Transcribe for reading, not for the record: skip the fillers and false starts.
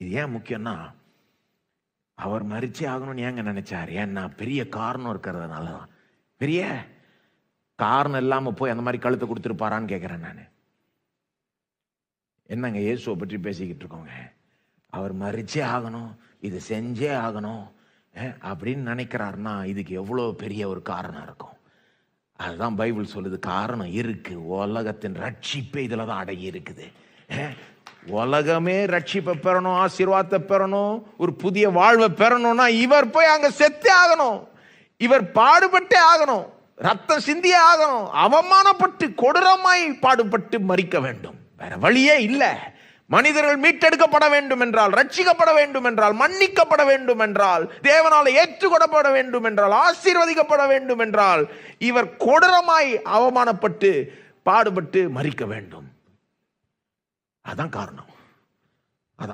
இது ஏன் முக்கியம்னா, அவர் மரிச்சே ஆகணும்னு ஏங்க நினைச்சார்? ஏன்னா பெரிய காரணம் இருக்கிறதுனால தான். பெரிய காரணம் இல்லாம போய் அந்த மாதிரி கழுத்தை கொடுத்துருப்பாரான்னு கேட்கிறேன் நான். என்னங்க இயேசுவை பற்றி பேசிக்கிட்டு இருக்கோங்க. அவர் மரிச்சே ஆகணும், இது செஞ்சே ஆகணும் அப்படின்னு நினைக்கிறாருன்னா இதுக்கு எவ்வளோ பெரிய ஒரு காரணம் இருக்கும். அதுதான் பைபிள் சொல்லுது, காரணம் இருக்கு. உலகத்தின் ரட்சிப்பே இதுல தான் அடங்கி இருக்குது. உலகமே ரட்சிப்பை பெறணும், ஆசீர்வாதத்தை பெறணும், ஒரு புதிய வாழ்வை பெறணும்னா இவர் போய் அங்க செத்தே ஆகணும், இவர் பாடுபட்டே ஆகணும், ரத்தம் சிந்தியே ஆகணும், அவமானப்பட்டு கொடூரமாய் பாடுபட்டு மரிக்க வேண்டும். வேற வழியே இல்லை. மனிதர்கள் மீட்டெடுக்கப்பட வேண்டும் என்றால், ரட்சிக்கப்பட வேண்டும் என்றால், மன்னிக்கப்பட வேண்டும் என்றால், தேவனால் ஏற்றுக்கொள்ளப்பட வேண்டும் என்றால், ஆசீர்வதிக்கப்பட வேண்டும் என்றால் இவர் கொடூரமாய் அவமானப்பட்டு பாடுபட்டு மரிக்க வேண்டும். அதான் காரணம்.